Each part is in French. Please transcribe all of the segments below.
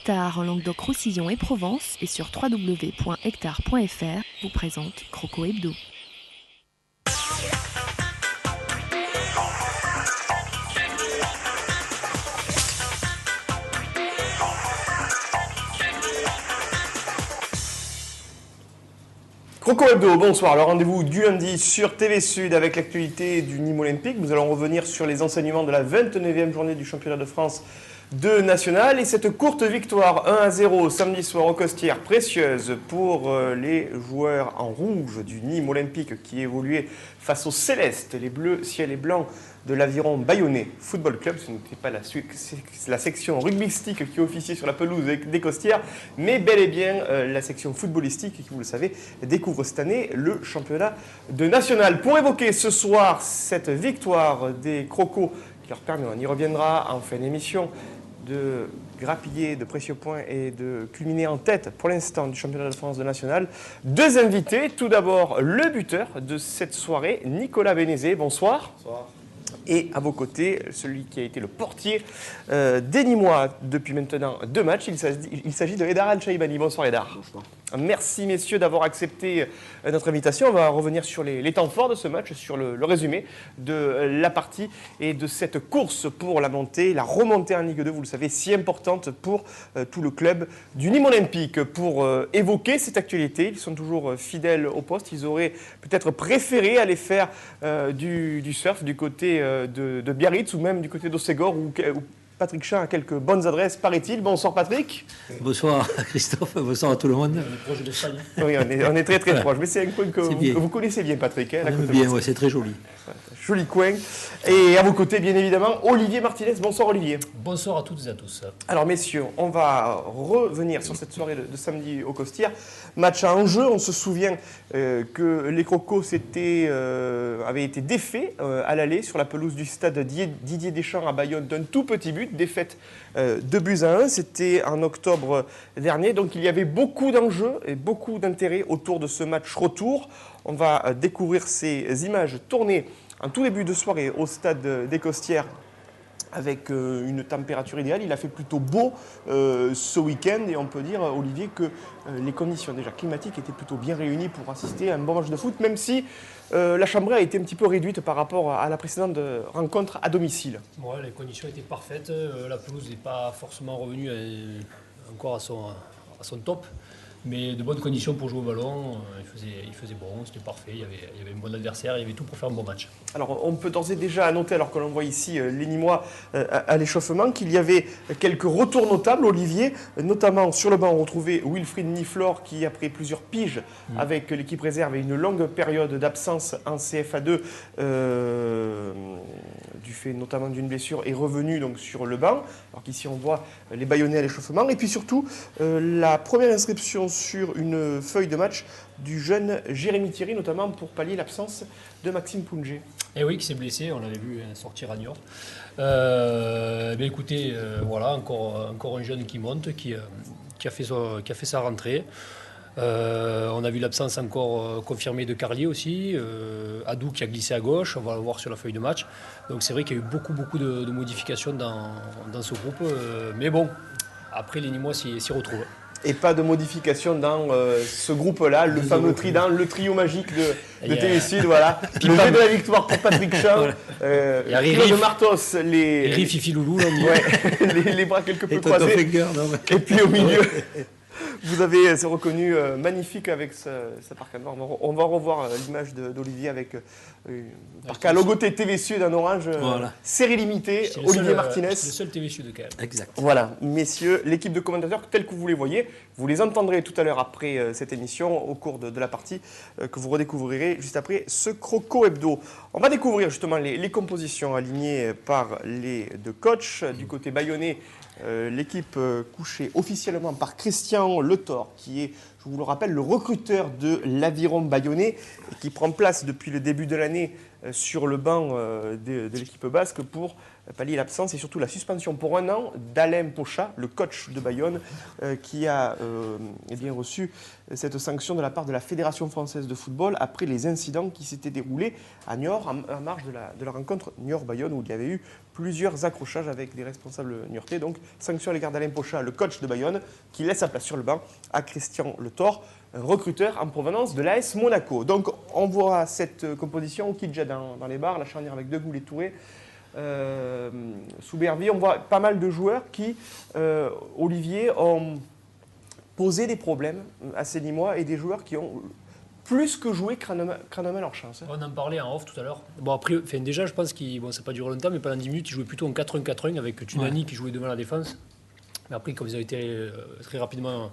Hectare en Languedoc-Roussillon et Provence et sur www.hectare.fr vous présente Croco Hebdo. Croco Hebdo, bonsoir. Le rendez-vous du lundi sur TV Sud avec l'actualité du Nîmes Olympique. Nous allons revenir sur les enseignements de la 29e journée du championnat de France de national et cette courte victoire 1-0 samedi soir au Costières, précieuse pour les joueurs en rouge du Nîmes Olympique qui évoluaient face aux Célestes, les Bleus ciel et blanc de l'Aviron Bayonnais Football Club. Ce n'était pas la section rugbystique qui officiait sur la pelouse des Costières, mais bel et bien la section footballistique qui, vous le savez, découvre cette année le championnat de national. Pour évoquer ce soir cette victoire des Crocos qui leur permet, on y reviendra en fin d'émission, de grappiller de précieux points et de culminer en tête pour l'instant du championnat de France de national. Deux invités. Tout d'abord, le buteur de cette soirée, Nicolas Bénézé. Bonsoir. Bonsoir. Et à vos côtés, celui qui a été le portier des Nîmois depuis maintenant 2 matchs. Il s'agit de Edar Al-Chaibani. Bonsoir Edar. Bonsoir. Merci messieurs d'avoir accepté notre invitation. On va revenir sur les temps forts de ce match, sur le résumé de la partie et de cette course pour la montée, la remontée en Ligue 2, vous le savez, si importante pour tout le club du Nîmes Olympique. Pour évoquer cette actualité, ils sont toujours fidèles au poste. Ils auraient peut-être préféré aller faire du surf du côté de Biarritz ou même du côté d'Ossegor où Patrick Chan a quelques bonnes adresses, paraît-il. Bonsoir Patrick. Bonsoir Christophe, bonsoir à tout le monde. On est proche de Salle. Oui, on est très très proche, mais c'est un coin que vous connaissez bien Patrick. Hein, Bien, ouais, c'est très joli. Joli coin. Et à vos côtés, bien évidemment, Olivier Martinez. Bonsoir Olivier. Bonsoir à toutes et à tous. Alors messieurs, on va revenir sur cette soirée de samedi au Costières. Match à enjeu, on se souvient que les Crocos avaient été défaits à l'aller sur la pelouse du stade Didier Deschamps à Bayonne d'un tout petit but, défaite 2-1. C'était en octobre dernier, donc il y avait beaucoup d'enjeux et beaucoup d'intérêt autour de ce match retour. On va découvrir ces images tournées en tout début de soirée au stade des Costières avec une température idéale. Il a fait plutôt beau ce week-end et on peut dire, Olivier, que les conditions déjà climatiques étaient plutôt bien réunies pour assister à un bon match de foot, même si la chambrée a été un petit peu réduite par rapport à la précédente rencontre à domicile. Ouais, les conditions étaient parfaites. La pelouse n'est pas forcément revenue encore à son top. Mais de bonnes conditions pour jouer au ballon, il faisait bon, c'était parfait, il y avait un bon adversaire, il y avait tout pour faire un bon match. Alors on peut d'ores et déjà noter, alors que l'on voit ici les Nîmois à l'échauffement, qu'il y avait quelques retours notables, Olivier, notamment sur le banc on retrouvait Wilfried Niflor qui après plusieurs piges avec l'équipe réserve et une longue période d'absence en CFA2 du fait notamment d'une blessure est revenu donc sur le banc, alors qu'ici on voit les Bayonnais à l'échauffement et puis surtout la première inscription sur une feuille de match du jeune Jérémy Thierry, notamment pour pallier l'absence de Maxime Poungé. Et oui, qui s'est blessé, on l'avait vu sortir à Niort. Écoutez, voilà, encore un jeune qui monte, qui a fait sa rentrée. On a vu l'absence encore confirmée de Carlier aussi, Adou qui a glissé à gauche, on va le voir sur la feuille de match. Donc c'est vrai qu'il y a eu beaucoup de modifications dans ce groupe, mais bon, après les Nîmois s'y retrouvent. Et pas de modification dans ce groupe-là, le fameux trident, le trio magique de TV Sud, voilà. Le jeu de la victoire pour Patrick Chan, Claude Martos, les Fifi Loulou, là, les bras quelque peu croisés. Et puis au milieu, vous avez reconnu magnifique avec ce parc noir. On va revoir l'image d'Olivier avec parc à logo TV Sud en orange, voilà. Série limitée, Olivier Martinez. C'est le seul TV Sud quand même. Exact. Voilà, messieurs, l'équipe de commentateurs telle que vous les voyez, vous les entendrez tout à l'heure après cette émission, au cours de la partie que vous redécouvrirez juste après ce Croco Hebdo. On va découvrir justement les compositions alignées par les deux coachs. Du côté bayonnais, l'équipe couchée officiellement par Christian Le Thor, qui est, je vous le rappelle, le recruteur de l'Aviron Bayonnais et qui prend place depuis le début de l'année sur le banc de l'équipe basque pour pallier l'absence et surtout la suspension pour 1 an d'Alain Pochat, le coach de Bayonne, qui a reçu cette sanction de la part de la Fédération française de football après les incidents qui s'étaient déroulés à Niort en marge de la rencontre Niort-Bayonne où il y avait eu plusieurs accrochages avec des responsables niortais. Donc sanction à l'égard d'Alain Pochat, le coach de Bayonne, qui laisse sa place sur le banc à Christian Le Thor, un recruteur en provenance de l'AS Monaco. Donc on voit cette composition qui est déjà dans les bars, la charnière avec Degoul et Touré. Sous Bervier, on voit pas mal de joueurs qui, Olivier, ont posé des problèmes à ces Nîmois et des joueurs qui ont plus que joué crânement leur chance. On en parlait en off tout à l'heure. Bon, après, déjà, je pense que ça n'a pas duré longtemps, mais pendant 10 minutes, ils jouaient plutôt en 4-1-4-1 avec Tunani qui jouait devant la défense. Mais après, comme ils ont été très rapidement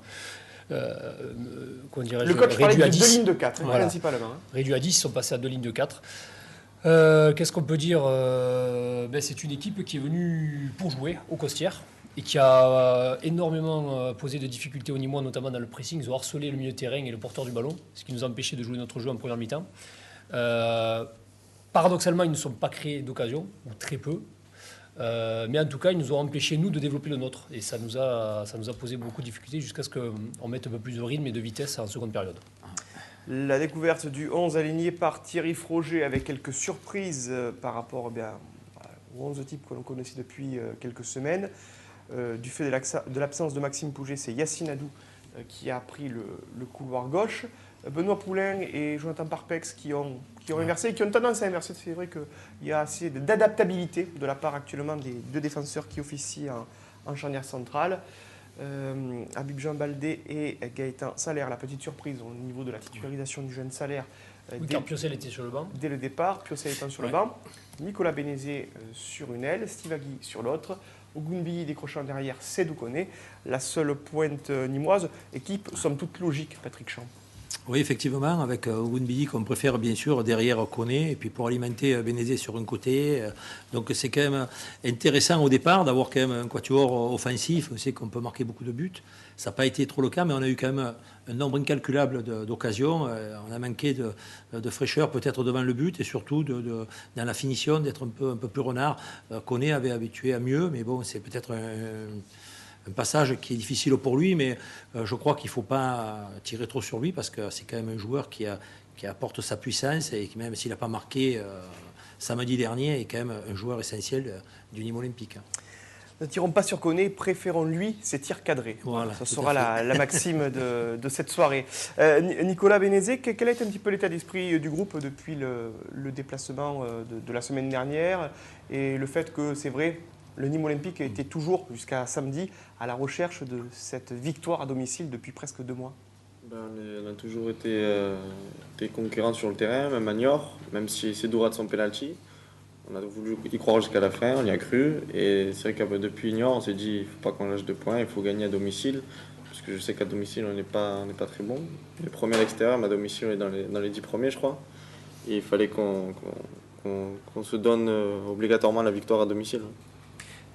le coach parlait de 2 lignes de 4, voilà, principalement. Réduit à 10, ils sont passés à 2 lignes de 4. Qu'est-ce qu'on peut dire c'est une équipe qui est venue pour jouer au Costières et qui a énormément posé de difficultés aux Nîmois, notamment dans le pressing. Ils ont harcelé le milieu de terrain et le porteur du ballon, ce qui nous a empêché de jouer notre jeu en première mi-temps. Paradoxalement, ils ne sont pas créés d'occasion, ou très peu. Mais en tout cas, ils nous ont empêché, nous, de développer le nôtre. Et ça nous a posé beaucoup de difficultés jusqu'à ce qu'on mette un peu plus de rythme et de vitesse en seconde période. La découverte du 11 aligné par Thierry Froger avec quelques surprises par rapport au 11 type que l'on connaissait depuis quelques semaines. Du fait de l'absence de Maxime Pouget, c'est Yacine Adou qui a pris le couloir gauche. Benoît Poulain et Jonathan Parpex qui ont inversé et qui ont tendance à inverser. C'est vrai qu'il y a assez d'adaptabilité de la part actuellement des 2 défenseurs qui officient en charnière centrale. Habib Jean Baldé et Gaëtan Salaire, la petite surprise au niveau de la titularisation du jeune Salaire. Car Piocel était sur le banc. Dès le départ, Piocel étant sur le banc, Nicolas Bénézé sur une aile, Steve Agui sur l'autre, Ogunbi décrochant derrière, Sédou Koné, la seule pointe nîmoise, équipe somme toute logique, Patrick Champ. Oui, effectivement, avec Ogunbi qu'on préfère bien sûr derrière Koné, et puis pour alimenter Bénézé sur un côté. Donc c'est quand même intéressant au départ d'avoir quand même un quatuor offensif. On sait qu'on peut marquer beaucoup de buts. Ça n'a pas été trop le cas, mais on a eu quand même un nombre incalculable d'occasions. On a manqué de fraîcheur peut-être devant le but et surtout dans la finition d'être un peu plus renard. Koné avait habitué à mieux, mais bon, c'est peut-être un passage qui est difficile pour lui, mais je crois qu'il ne faut pas tirer trop sur lui parce que c'est quand même un joueur qui apporte sa puissance et qui, même s'il n'a pas marqué samedi dernier, est quand même un joueur essentiel du Nîmes Olympique. Ne tirons pas sur Koné, préférons lui ses tirs cadrés. Voilà, ça sera la maxime de cette soirée. Nicolas Bénézé, quel a été un petit peu l'état d'esprit du groupe depuis le déplacement de la semaine dernière et le fait que, c'est vrai, le Nîmes Olympique était toujours, jusqu'à samedi, à la recherche de cette victoire à domicile depuis presque 2 mois? On a toujours été concurrents sur le terrain, même à Niort, même si c'est dur de son penalty. On a voulu y croire jusqu'à la fin, on y a cru. Et c'est vrai que depuis Niort, on s'est dit il ne faut pas qu'on lâche 2 points, il faut gagner à domicile. Parce que je sais qu'à domicile, on n'est pas très bon. Les premiers à l'extérieur, mais à domicile, on est dans les 10 premiers, je crois. Et il fallait qu'on se donne obligatoirement la victoire à domicile.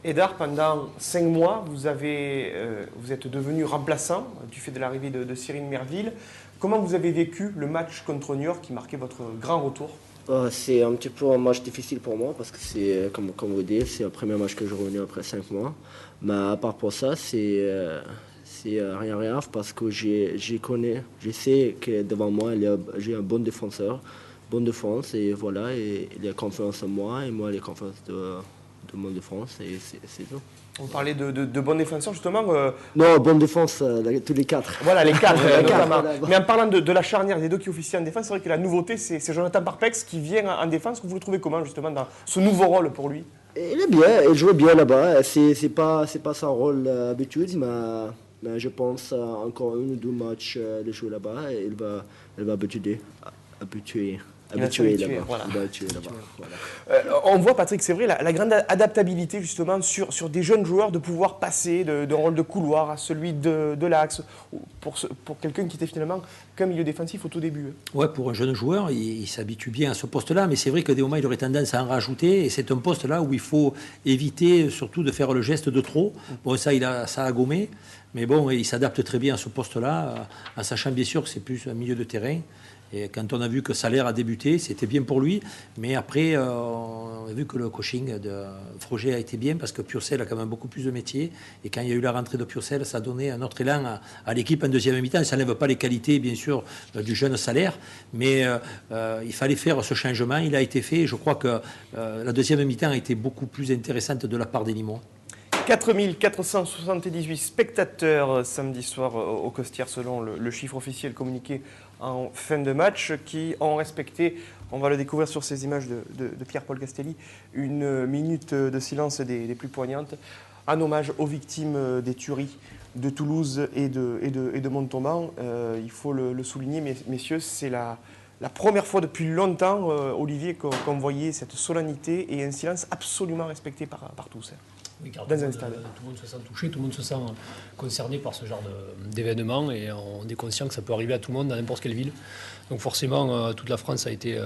Edard, pendant 5 mois, vous êtes devenu remplaçant du fait de l'arrivée de Cyril Merville. Comment vous avez vécu le match contre Niort qui marquait votre grand retour? C'est un petit peu un match difficile pour moi parce que c'est, comme vous dites, c'est le premier match que je reviens après 5 mois. Mais à part pour ça, c'est rien parce que je sais que devant moi, j'ai un bon défenseur, bonne défense et voilà, et il a confiance en moi et moi, il a confiance de mon défense et c'est tout. On parlait de bons défenseurs justement. Non, bonne défense, tous les 4. Voilà, les 4 notamment. Voilà. Mais en parlant de la charnière des 2 qui officient en défense, c'est vrai que la nouveauté, c'est Jonathan Parpex qui vient en défense. Vous le trouvez comment justement dans ce nouveau rôle pour lui? Il est bien, il joue bien là-bas. C'est pas son rôle habituel, mais je pense encore 1 ou 2 matchs de jouer là-bas et il va habituer là-bas. Voilà. Voilà. On voit, Patrick, c'est vrai, la grande adaptabilité justement sur des jeunes joueurs de pouvoir passer d'un rôle de couloir à celui de l'axe pour quelqu'un qui était finalement qu'un milieu défensif au tout début. Ouais, pour un jeune joueur, il s'habitue bien à ce poste-là, mais c'est vrai que des moments, il aurait tendance à en rajouter et c'est un poste-là où il faut éviter surtout de faire le geste de trop. Bon, ça a gommé, mais bon, il s'adapte très bien à ce poste-là, en sachant bien sûr que c'est plus un milieu de terrain. Et quand on a vu que Salaire a débuté, c'était bien pour lui. Mais après, on a vu que le coaching de Froger a été bien parce que Purcell a quand même beaucoup plus de métier. Et quand il y a eu la rentrée de Purcell, ça a donné un autre élan à l'équipe en deuxième mi-temps. Ça n'enlève pas les qualités, bien sûr, du jeune Salaire. Mais il fallait faire ce changement. Il a été fait. Et je crois que la deuxième mi-temps a été beaucoup plus intéressante de la part des Nîmois. 4478 spectateurs samedi soir au Costières selon le chiffre officiel communiqué en fin de match qui ont respecté, on va le découvrir sur ces images de Pierre-Paul Castelli, une minute de silence des plus poignantes en hommage aux victimes des tueries de Toulouse et de Montauban. Il faut le souligner, messieurs, c'est la première fois depuis longtemps, Olivier, qu'on voyait cette solennité et un silence absolument respecté par tous. Oui, car dans tout un stade. Tout le monde se sent touché, tout le monde se sent concerné par ce genre d'événement et on est conscient que ça peut arriver à tout le monde dans n'importe quelle ville. Donc forcément, toute la France a été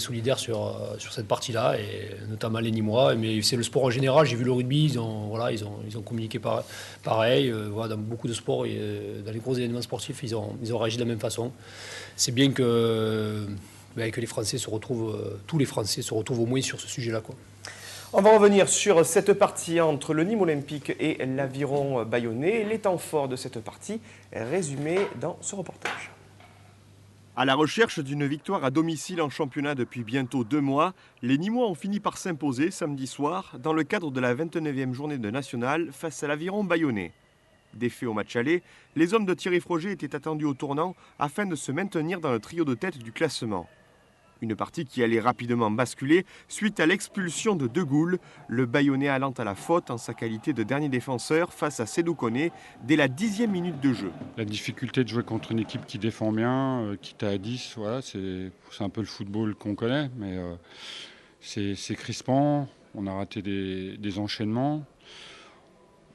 solidaire sur cette partie-là, et notamment les Nîmois. Mais c'est le sport en général. J'ai vu le rugby, ils ont communiqué pareil. Dans beaucoup de sports, dans les gros événements sportifs, ils ont réagi de la même façon. C'est bien que les Français se retrouvent, tous les Français se retrouvent au moins sur ce sujet-là, quoi. On va revenir sur cette partie entre le Nîmes Olympique et l'Aviron Bayonnais. Les temps forts de cette partie résumés dans ce reportage. À la recherche d'une victoire à domicile en championnat depuis bientôt 2 mois, les Nîmois ont fini par s'imposer samedi soir dans le cadre de la 29e journée de nationale face à l'Aviron Bayonnais. Défait au match aller, les hommes de Thierry Froger étaient attendus au tournant afin de se maintenir dans le trio de tête du classement. Une partie qui allait rapidement basculer suite à l'expulsion de De Goulle, le Bayonnais allant à la faute en sa qualité de dernier défenseur face à Sédou Koné dès la 10e minute de jeu. La difficulté de jouer contre une équipe qui défend bien, quitte à 10, voilà, c'est un peu le football qu'on connaît, mais c'est crispant, on a raté des enchaînements.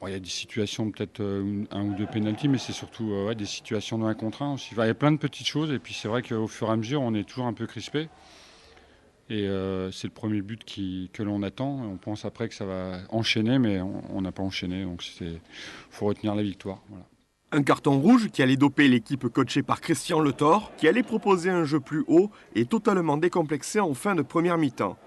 Bon, il y a des situations, peut-être 1 ou 2 pénaltys, mais c'est surtout des situations de 1 contre 1 aussi. Enfin, il y a plein de petites choses, et puis c'est vrai qu'au fur et à mesure, on est toujours un peu crispé. Et c'est le premier but que l'on attend. On pense après que ça va enchaîner, mais on n'a pas enchaîné, donc il faut retenir la victoire. Voilà. Un carton rouge qui allait doper l'équipe coachée par Christian Le Thor, qui allait proposer un jeu plus haut et totalement décomplexé en fin de première mi-temps.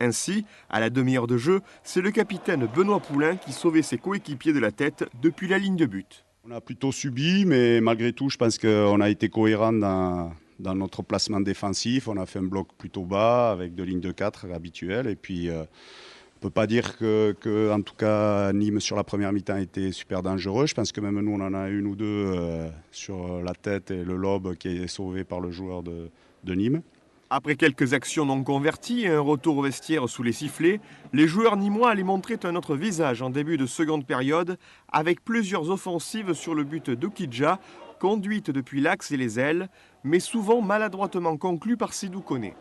Ainsi, à la demi-heure de jeu, c'est le capitaine Benoît Poulain qui sauvait ses coéquipiers de la tête depuis la ligne de but. On a plutôt subi, mais malgré tout, je pense qu'on a été cohérent dans notre placement défensif. On a fait un bloc plutôt bas avec 2 lignes de 4 habituelles. Et puis, on ne peut pas dire que, en tout cas, Nîmes sur la première mi-temps était super dangereux. Je pense que même nous, on en a 1 ou 2 sur la tête et le lobe qui est sauvé par le joueur de Nîmes. Après quelques actions non converties et un retour au vestiaire sous les sifflets, les joueurs nîmois allaient montrer un autre visage en début de seconde période avec plusieurs offensives sur le but d'Okidja, conduites depuis l'axe et les ailes, mais souvent maladroitement conclues par Sédou Koné.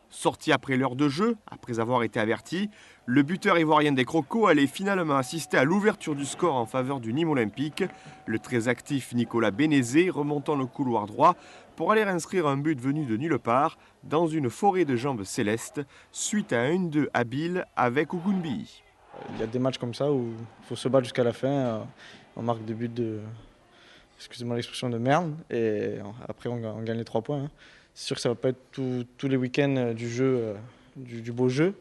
Sorti après l'heure de jeu, après avoir été averti, le buteur ivoirien des Crocos allait finalement assister à l'ouverture du score en faveur du Nîmes Olympique. Le très actif Nicolas Bénézé remontant le couloir droit pour aller inscrire un but venu de nulle part dans une forêt de jambes célestes suite à un 1-2 habile avec Ogunbi. Il y a des matchs comme ça où il faut se battre jusqu'à la fin. On marque des buts de, excusez-moi l'expression, de merde et après on gagne les 3 points. C'est sûr que ça ne va pas être tous les week-ends du jeu, du beau jeu.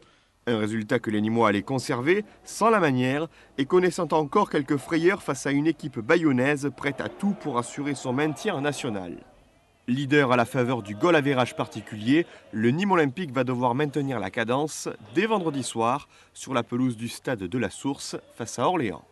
Un résultat que les Nîmois allaient conserver sans la manière et connaissant encore quelques frayeurs face à une équipe bayonnaise prête à tout pour assurer son maintien en national. Leader à la faveur du goal average particulier, le Nîmes Olympique va devoir maintenir la cadence dès vendredi soir sur la pelouse du stade de la Source face à Orléans.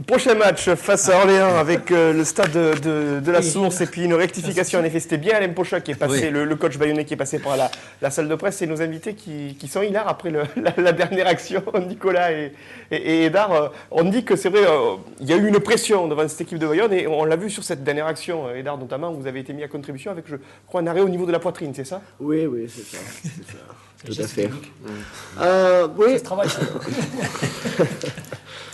Prochain match face à Orléans avec le stade de la Source et puis une rectification. En effet, c'était bien Alain Pocha qui est passé, le coach bayonnais qui est passé par la salle de presse et nos invités qui sont hilares après la dernière action, Nicolas et Edard. On dit que c'est vrai, il y a eu une pression devant cette équipe de Bayonne et on l'a vu sur cette dernière action, Edard notamment, vous avez été mis à contribution avec, je crois, un arrêt au niveau de la poitrine, c'est ça? Oui, c'est ça. Tout à fait. Oui. Ça se travaille, ça.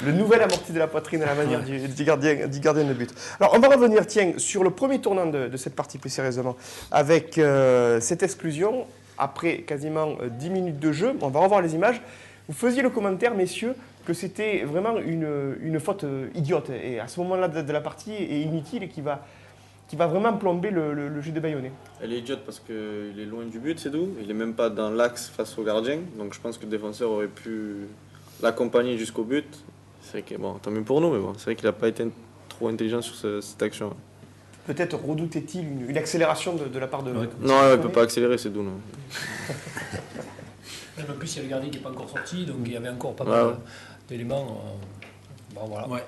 Le nouvel amorti de la poitrine à la manière du gardien de but. Alors, on va revenir, sur le premier tournant de cette partie plus sérieusement, avec cette exclusion, après quasiment 10 minutes de jeu. On va revoir les images. Vous faisiez le commentaire, messieurs, que c'était vraiment une faute idiote, et à ce moment-là de la partie, est inutile, et qui va qui va vraiment plomber le jeu des Bayonnais. Elle est idiote parce qu'il est loin du but, c'est tout. Il n'est même pas dans l'axe face au gardien. Donc je pense que le défenseur aurait pu l'accompagner jusqu'au but. C'est vrai que, bon, tant mieux pour nous, mais bon, c'est vrai qu'il n'a pas été trop intelligent sur cette action. Peut-être redoutait-il une accélération de la part de... Ouais. Non, il ne peut pas accélérer, c'est doux. Non. En plus, il y a le gardien qui n'est pas encore sorti, donc il y avait encore pas mal d'éléments. Bon, voilà. Ouais.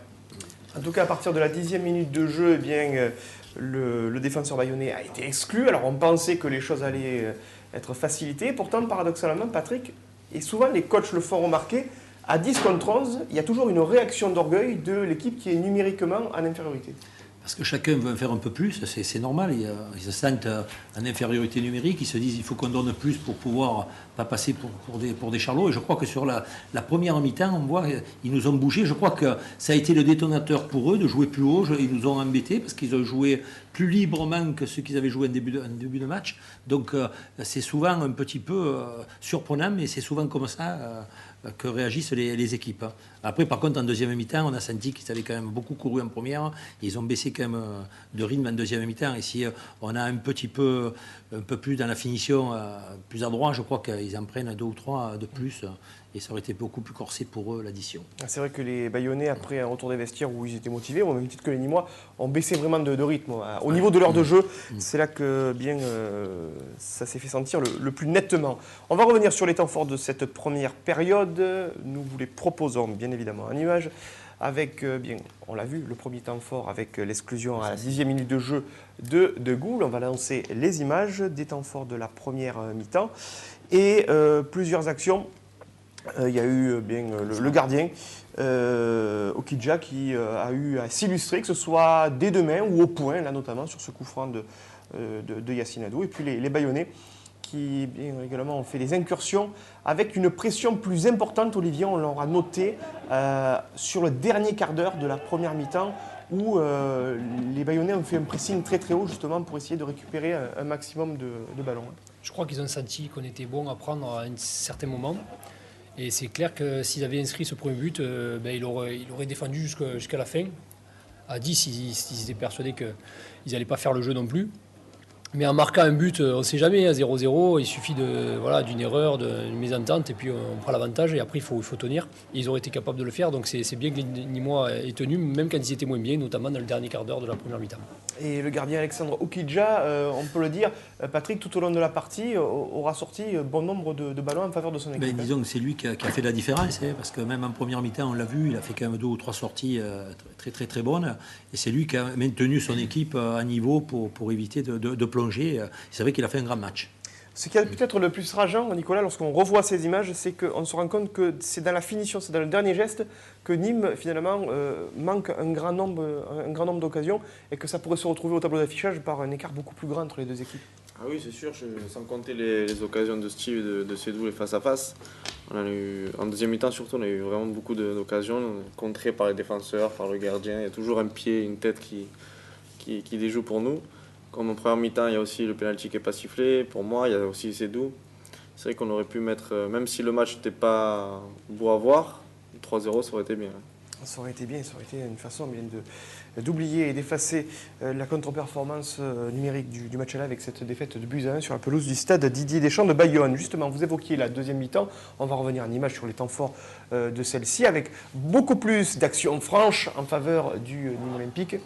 En tout cas, à partir de la 10e minute de jeu, eh bien, le défenseur bayonnais a été exclu. Alors on pensait que les choses allaient être facilitées. Pourtant, paradoxalement, Patrick, et souvent les coachs le font remarquer, à 10 contre 11, il y a toujours une réaction d'orgueil de l'équipe qui est numériquement en infériorité. Parce que chacun veut en faire un peu plus, c'est normal. Ils se sentent en infériorité numérique, ils se disent qu'il faut qu'on donne plus pour pouvoir pas passer pour des charlots. Et je crois que sur la première mi-temps, on voit ils nous ont bougé. Je crois que ça a été le détonateur pour eux de jouer plus haut. Ils nous ont embêtés parce qu'ils ont joué plus librement que ceux qu'ils avaient joué en début de match. Donc c'est souvent un petit peu surprenant, mais c'est souvent comme ça que réagissent les équipes. Après, par contre, en deuxième mi-temps, on a senti qu'ils avaient quand même beaucoup couru en première. Ils ont baissé quand même de rythme en deuxième mi-temps. Et si on a un peu plus dans la finition, plus à droit, je crois qu'ils en prennent 2 ou 3 de plus. Et ça aurait été beaucoup plus corsé pour eux, l'addition. C'est vrai que les Bayonnais, après un retour des vestiaires où ils étaient motivés, au même titre que les Nîmois, ont baissé vraiment de rythme. Au niveau de l'heure de jeu, c'est là que ça s'est fait sentir le plus nettement. On va revenir sur les temps forts de cette première période. Nous vous les proposons, bien évidemment, en image. Avec, on l'a vu, le premier temps fort avec l'exclusion à la 10e minute de jeu de Goules. On va lancer les images des temps forts de la première mi-temps. Et plusieurs actions. Il y a eu le gardien, Okidja, qui a eu à s'illustrer, que ce soit des deux mains ou au point, là notamment sur ce coup franc de Yacine Adou. Et puis les Bayonnais qui également ont fait des incursions avec une pression plus importante, Olivier, on l'aura noté, sur le dernier quart d'heure de la première mi-temps, où les Bayonnais ont fait un pressing très très haut justement pour essayer de récupérer un maximum de ballons. Je crois qu'ils ont senti qu'on était bon à prendre à un certain moment. Et c'est clair que s'ils avaient inscrit ce premier but, il aurait défendu jusqu'à la fin. À 10, ils étaient persuadés qu'ils n'allaient pas faire le jeu non plus. Mais en marquant un but, on ne sait jamais, à 0-0, il suffit d'une erreur, d'une mésentente, et puis on prend l'avantage, et après il faut tenir. Et ils auraient été capables de le faire, donc c'est bien que les Nîmois aient tenu, même quand ils étaient moins bien, notamment dans le dernier quart d'heure de la première mi-temps. Et le gardien Alexandre Okidja, on peut le dire, Patrick, tout au long de la partie, aura sorti bon nombre de ballons en faveur de son équipe. Disons que c'est lui qui a fait la différence, parce que même en première mi-temps, on l'a vu, il a fait quand même 2 ou 3 sorties très très très bonnes. Et c'est lui qui a maintenu son équipe à niveau pour éviter de plonger. C'est vrai qu'il a fait un grand match. Ce qui est peut-être le plus rageant, Nicolas, lorsqu'on revoit ces images, c'est qu'on se rend compte que c'est dans la finition, c'est dans le dernier geste que Nîmes, finalement, manque un grand nombre d'occasions et que ça pourrait se retrouver au tableau d'affichage par un écart beaucoup plus grand entre les deux équipes. Ah oui, c'est sûr, sans compter les occasions de Steve et de Sédou, les face-à-face. En deuxième mi-temps, surtout, on a eu vraiment beaucoup d'occasions contrées par les défenseurs, par le gardien. Il y a toujours un pied, une tête qui déjoue pour nous. Comme en première mi-temps, il y a aussi le pénalty qui n'est pas sifflé. Pour moi, il y a aussi Sédou. C'est vrai qu'on aurait pu mettre, même si le match n'était pas beau à voir, 3-0, ça aurait été bien. Ça aurait été bien, ça aurait été une façon d'oublier et d'effacer la contre-performance numérique du match aller avec cette défaite de buts à 1 sur la pelouse du stade Didier Deschamps de Bayonne. Justement, vous évoquiez la deuxième mi-temps. On va revenir en image sur les temps forts de celle-ci avec beaucoup plus d'actions franches en faveur du Nîmes Olympique.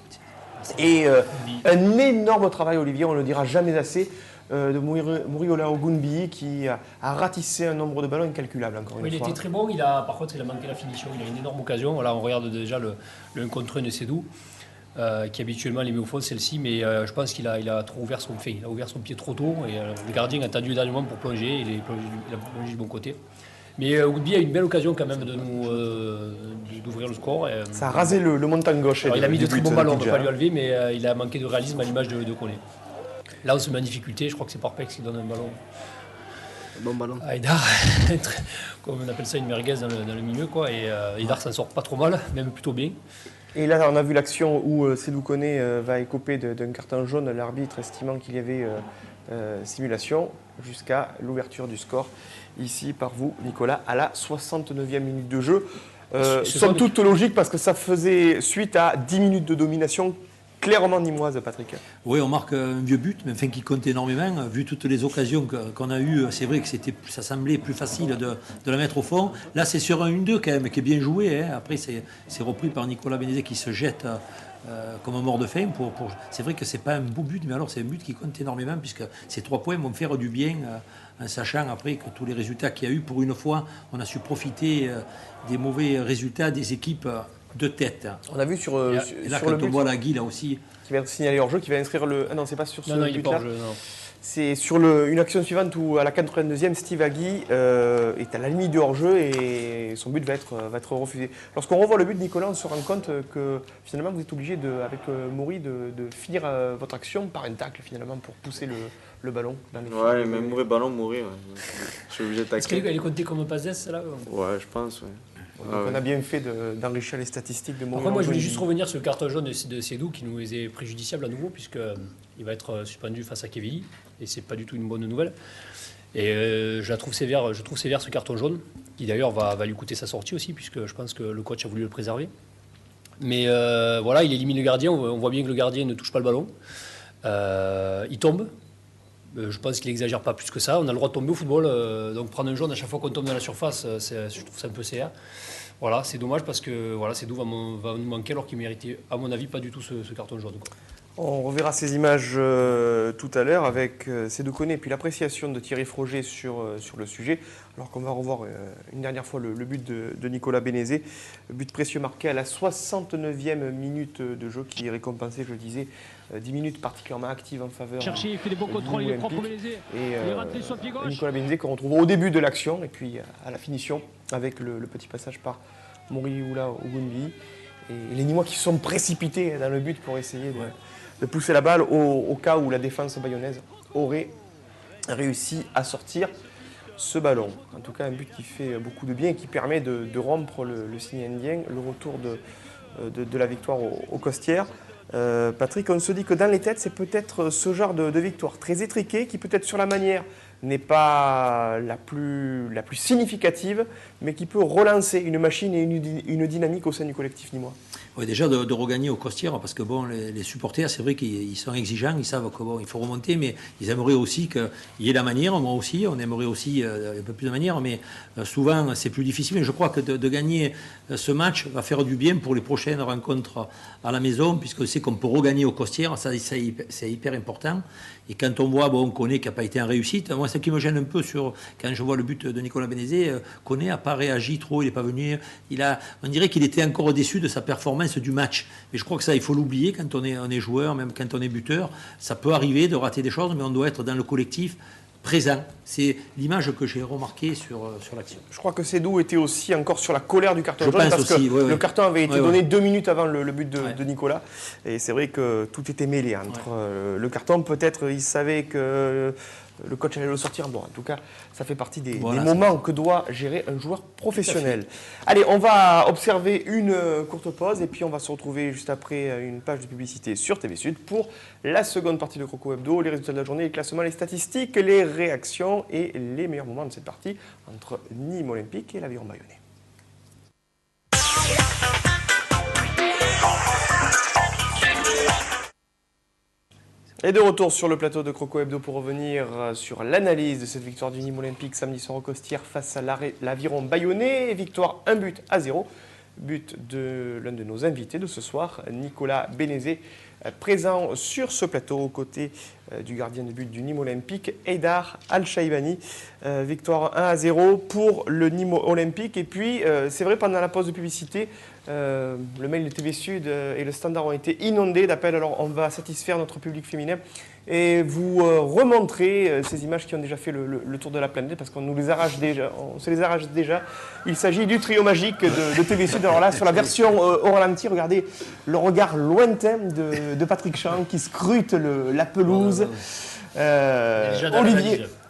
Et un énorme travail, Olivier, on ne le dira jamais assez, de Muriola Ogunbi qui a ratissé un nombre de ballons incalculable encore une fois. Il était très bon, par contre il a manqué la finition, il a une énorme occasion. Là on regarde déjà le 1 contre 1 de Sédou, qui habituellement les met au fond, celle-ci, mais je pense qu'il a trop ouvert son pied. Il a ouvert son pied trop tôt et le gardien a attendu le dernier moment pour plonger, il a plongé du bon côté. Mais Ogunbi a une belle occasion quand même d'ouvrir le score. Ça a rasé le montant gauche. Alors, il a mis de très bons ballons, on ne peut pas lui enlever, mais il a manqué de réalisme à l'image de Koné. Là, on se met en difficulté, je crois que c'est Parpex qui donne un ballon. Un bon ballon. À Edar, comme on appelle ça une merguez dans le milieu, quoi. Et Edar s'en sort pas trop mal, même plutôt bien. Et là, on a vu l'action où Sédou Koné va écoper d'un carton jaune, l'arbitre estimant qu'il y avait simulation, jusqu'à l'ouverture du score. Ici, par vous, Nicolas, à la 69e minute de jeu. Somme toute logique, parce que ça faisait suite à 10 minutes de domination clairement nîmoise, Patrick. Oui, on marque un vieux but, mais enfin qui compte énormément. Vu toutes les occasions qu'on a eues, c'est vrai que ça semblait plus facile de la mettre au fond. Là, c'est sur un 1-2 quand même, qui est bien joué. Hein. Après, c'est repris par Nicolas Bénézé qui se jette comme un mort de faim. C'est vrai que c'est pas un beau but, mais alors c'est un but qui compte énormément, puisque ces 3 points vont faire du bien, en sachant après que tous les résultats qu'il y a eu, pour une fois, on a su profiter des mauvais résultats des équipes de tête. On a vu sur là, sur quand le on but voit la Guy, là aussi. qui va être signalé hors jeu, qui va inscrire le... Ah non, c'est pas sur ce Non, il est pas but-là. hors jeu, non. C'est sur une action suivante où, à la 82e, Steve Agui est à la limite du hors-jeu et son but va être refusé. Lorsqu'on revoit le but de Nicolas, on se rend compte que finalement vous êtes obligé, avec Maury, de finir votre action par un tacle finalement pour pousser le ballon dans les filets. Ouais, même mauvais ballon, mourir. Ouais. Je suis obligé de Est-ce qu'elle tacler. est comptée comme passe d'ess, là? Ouais, je pense, ouais. Donc on a bien fait d'enrichir les statistiques de Maury. Après, moi, je voulais juste revenir sur le carton jaune de Sédou qui nous est préjudiciable à nouveau, puisqu'il va être suspendu face à Quevilly, et c'est pas du tout une bonne nouvelle. Et je la trouve sévère, ce carton jaune, qui d'ailleurs va lui coûter sa sortie aussi, puisque je pense que le coach a voulu le préserver. Mais voilà, il élimine le gardien, on voit bien que le gardien ne touche pas le ballon. Il tombe. Je pense qu'il n'exagère pas plus que ça. On a le droit de tomber au football, donc prendre un jaune à chaque fois qu'on tombe dans la surface, je trouve ça un peu sévère. Voilà, c'est dommage parce que voilà, Sédou va nous manquer alors qu'il méritait, à mon avis, pas du tout ce carton jaune, quoi. On reverra ces images tout à l'heure avec Sédou Koné et puis l'appréciation de Thierry Froger sur le sujet. Alors qu'on va revoir une dernière fois le but de Nicolas Bénézé. But précieux marqué à la 69e minute de jeu qui est récompensé, je le disais, 10 minutes particulièrement actives en faveur. Chercher, il fait des bons contrôles, il est propre Bénézé. Il est rentré sur le pied gauche. Nicolas Bénézé qu'on retrouve au début de l'action et puis à la finition avec le petit passage par Maury Oula Ogunbi. Et les Nîmois qui se sont précipités dans le but pour essayer de pousser la balle au cas où la défense bayonnaise aurait réussi à sortir ce ballon. En tout cas, un but qui fait beaucoup de bien et qui permet de rompre le signe indien, le retour de la victoire aux Costières. Patrick, on se dit que dans les têtes, c'est peut-être ce genre de victoire très étriquée qui peut-être sur la manière n'est pas la plus significative, mais qui peut relancer une machine et une dynamique au sein du collectif nîmois. Oui, déjà de regagner aux Costières, parce que bon, les supporters, c'est vrai qu'ils sont exigeants, ils savent que bon, il faut remonter, mais ils aimeraient aussi qu'il y ait la manière. Moi aussi, on aimerait aussi un peu plus de manière, mais souvent c'est plus difficile. Mais je crois que de gagner ce match va faire du bien pour les prochaines rencontres à la maison, puisque c'est qu'on peut regagner aux Costières, ça c'est hyper important. Et quand on voit Koné qui n'a pas été en réussite, moi ce qui me gêne un peu quand je vois le but de Nicolas Bénézé, Koné n'a pas réagi trop, il n'est pas venu. On dirait qu'il était encore déçu de sa performance du match. Mais je crois que ça, il faut l'oublier quand on est joueur, même quand on est buteur. Ça peut arriver de rater des choses, mais on doit être dans le collectif présent. C'est l'image que j'ai remarquée sur l'action. Je crois que Sédou était aussi encore sur la colère du carton Je jaune pense parce aussi, que ouais, le carton avait été donné 2 minutes avant le but Ouais. de Nicolas. Et c'est vrai que tout était mêlé entre le carton. Peut-être il savait que le coach allait le sortir. Bon, en tout cas, ça fait partie des moments que doit gérer un joueur professionnel. Allez, on va observer une courte pause et puis on va se retrouver juste après une page de publicité sur TV Sud pour la seconde partie de Croco Hebdo, les résultats de la journée, les classements, les statistiques, les réactions et les meilleurs moments de cette partie entre Nîmes Olympique et l'Aviron Bayonnais. Et de retour sur le plateau de Croco Hebdo pour revenir sur l'analyse de cette victoire du Nîmes Olympique samedi soir au Costières face à l'Aviron Bayonnais. Victoire 1-0. But de l'un de nos invités de ce soir, Nicolas Bénézé, présent sur ce plateau aux côtés du gardien de but du Nîmes Olympique, Eidar Al-Shaibani. Victoire 1-0 pour le Nîmes Olympique. Et puis, c'est vrai, pendant la pause de publicité, le mail de TV Sud et le Standard ont été inondés d'appels. Alors, on va satisfaire notre public féminin et vous remontrer ces images qui ont déjà fait le tour de la planète parce qu'on nous les arrache déjà. On se les arrache déjà. Il s'agit du trio magique de TV Sud. Alors là, sur la version au ralenti, regardez le regard lointain de Patrick Champ qui scrute la pelouse.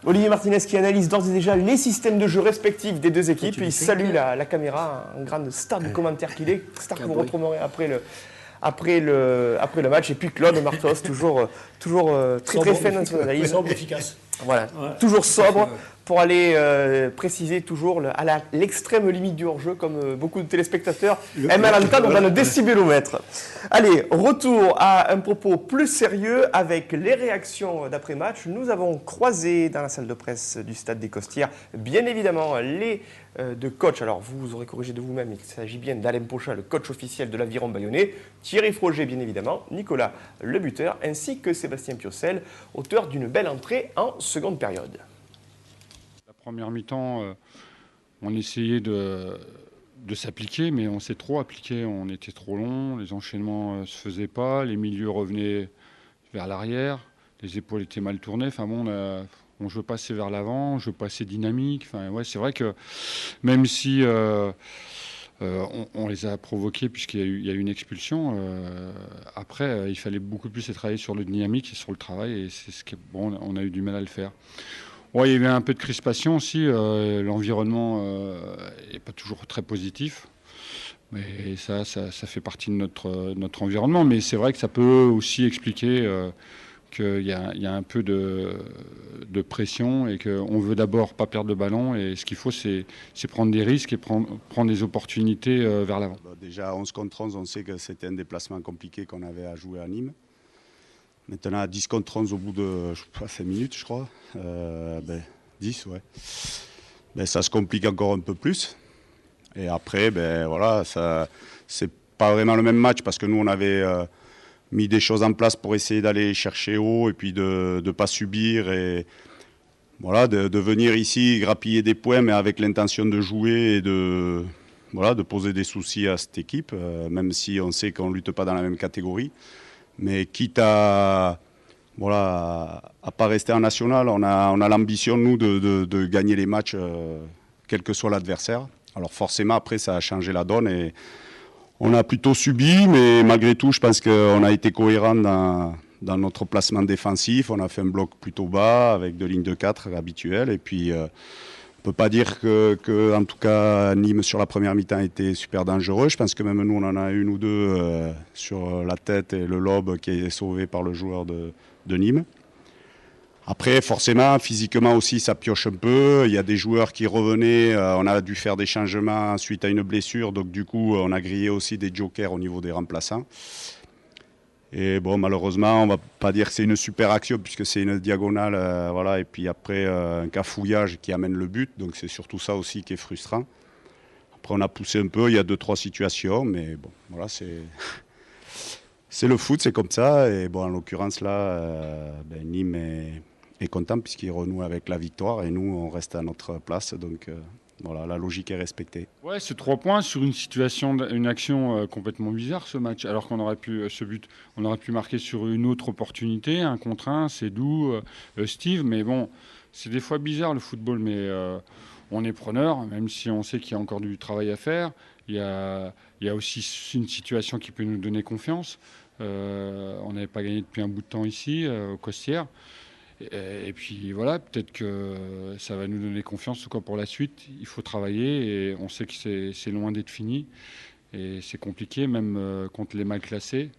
Olivier Martinez qui analyse d'ores et déjà les systèmes de jeu respectifs des deux équipes. Il salue la caméra, un grande star du commentaire qu'il est, star que vous retrouverez après le match. Et puis Claude Martos, toujours très fin dans son analyse. Sobre, efficace. Voilà, Ouais, toujours sobre fait, ouais. pour aller préciser toujours à l'extrême limite du hors-jeu, comme beaucoup de téléspectateurs aiment à l'entendre dans le décibélomètre. Allez, retour à un propos plus sérieux avec les réactions d'après-match. Nous avons croisé dans la salle de presse du Stade des Costières, bien évidemment, les deux coachs. Alors, vous aurez corrigé de vous-même, il s'agit bien d'Alain Pochat, le coach officiel de l'Aviron Bayonnais, Thierry Froger, bien évidemment, Nicolas, le buteur, ainsi que Sébastien Piocel, auteur d'une belle entrée en seconde période. La première mi-temps, on essayait de s'appliquer, mais on s'est trop appliqué. On était trop long, les enchaînements ne se faisaient pas, les milieux revenaient vers l'arrière, les épaules étaient mal tournées. Enfin bon, on ne jouait pas assez vers l'avant, on ne jouait pas assez dynamique. Enfin, ouais, c'est vrai que même si on les a provoqués puisqu'il y a eu une expulsion, après, il fallait beaucoup plus travailler sur le dynamique et sur le travail, et c'est ce que, bon, on a eu du mal à le faire. Ouais, il y avait un peu de crispation aussi. L'environnement n'est pas toujours très positif. Mais ça fait partie de notre environnement. Mais c'est vrai que ça peut aussi expliquer qu'il y a un peu de pression et qu'on veut d'abord pas perdre le ballon. Et ce qu'il faut, c'est prendre des risques et prendre des opportunités vers l'avant. Déjà, 11 contre 11, on sait que c'était un déplacement compliqué qu'on avait à jouer à Nîmes. Maintenant, à 10 contre 11 au bout de 5 minutes, je crois. 10, ouais. Ça se complique encore un peu plus. Et après, voilà, c'est pas vraiment le même match parce que nous, on avait mis des choses en place pour essayer d'aller chercher haut et puis de ne pas subir. Et voilà, de venir ici grappiller des points, mais avec l'intention de jouer et de poser des soucis à cette équipe, même si on sait qu'on ne lutte pas dans la même catégorie. Mais quitte à pas rester en national, on a l'ambition, nous, de gagner les matchs, quel que soit l'adversaire. Alors forcément, après, ça a changé la donne et on a plutôt subi, mais malgré tout, je pense qu'on a été cohérent dans notre placement défensif. On a fait un bloc plutôt bas avec 2 lignes de 4 habituelles. Et puis, on ne peut pas dire que, en tout cas, Nîmes sur la première mi-temps était super dangereux. Je pense que même nous, on en a une ou deux sur la tête et le lobe qui est sauvé par le joueur de Nîmes. Après, forcément, physiquement aussi, ça pioche un peu. Il y a des joueurs qui revenaient. On a dû faire des changements suite à une blessure. Donc, du coup, on a grillé aussi des jokers au niveau des remplaçants. Et bon, malheureusement, on ne va pas dire que c'est une super action puisque c'est une diagonale. Voilà, et puis après, un cafouillage qui amène le but. Donc, c'est surtout ça aussi qui est frustrant. Après, on a poussé un peu. Il y a 2-3 situations. Mais bon, voilà, c'est le foot, c'est comme ça. Et bon, en l'occurrence, là, Nîmes est content puisqu'il renoue avec la victoire et nous, on reste à notre place. Donc voilà, la logique est respectée. Ouais, c'est 3 points sur une action complètement bizarre, ce match. Alors qu'on aurait pu, ce but, on aurait pu marquer sur une autre opportunité, 1 contre 1, c'est doux, Steve. Mais bon, c'est des fois bizarre le football, mais on est preneur, même si on sait qu'il y a encore du travail à faire. Il y a aussi une situation qui peut nous donner confiance. On n'avait pas gagné depuis un bout de temps ici, au Costières. Et puis voilà, peut-être que ça va nous donner confiance pour la suite. Il faut travailler et on sait que c'est loin d'être fini. Et c'est compliqué, même contre les mal classés.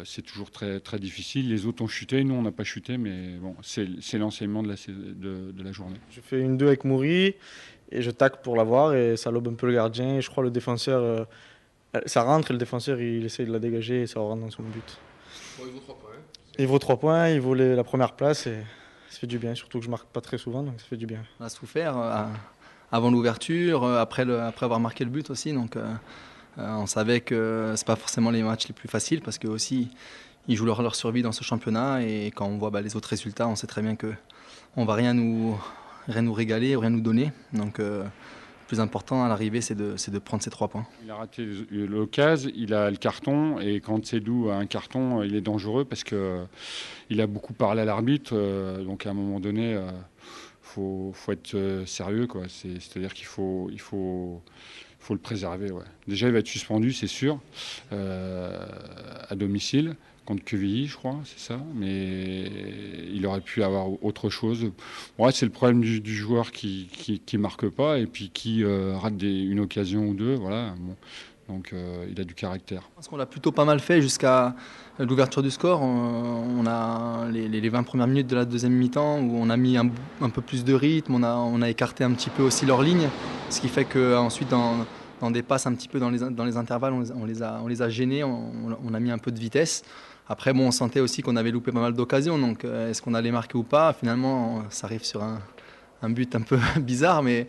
C'est toujours très, très difficile. Les autres ont chuté, nous on n'a pas chuté, mais bon, c'est l'enseignement de la journée. Je fais une 2 avec Mouri et je tacle pour l'avoir et ça lobe un peu le gardien. Et je crois le défenseur, ça rentre et le défenseur il essaye de la dégager et ça rentre dans son but. Bon, il vaut 3 points. Il vaut 3 points, il vaut la première place et ça fait du bien, surtout que je marque pas très souvent, donc ça fait du bien. On a souffert avant l'ouverture, après avoir marqué le but aussi, donc on savait que c'est pas forcément les matchs les plus faciles parce que aussi ils jouent leur survie dans ce championnat et quand on voit les autres résultats, on sait très bien que on va rien nous régaler, rien nous donner. Donc le plus important à l'arrivée, c'est de prendre ces 3 points. Il a raté l'occasion, il a le carton, et quand Sédou a un carton, il est dangereux parce qu'il a beaucoup parlé à l'arbitre. Donc à un moment donné, faut être sérieux, quoi. C'est-à-dire qu'il faut le préserver. Ouais. Déjà, il va être suspendu, c'est sûr, à domicile. Contre Quevilly, je crois, c'est ça. Mais il aurait pu avoir autre chose. Ouais, c'est le problème du joueur qui marque pas et puis qui rate une occasion ou deux. Voilà. Bon. Donc il a du caractère. Je pense qu'on l'a plutôt pas mal fait jusqu'à l'ouverture du score, on a les 20 premières minutes de la deuxième mi-temps où on a mis un peu plus de rythme, on a écarté un petit peu aussi leur ligne, ce qui fait qu'ensuite dans des passes un petit peu dans les intervalles, on les a gênés, on a mis un peu de vitesse. Après, bon, on sentait aussi qu'on avait loupé pas mal d'occasions, donc est-ce qu'on allait marquer ou pas? Finalement, ça arrive sur un but un peu bizarre, mais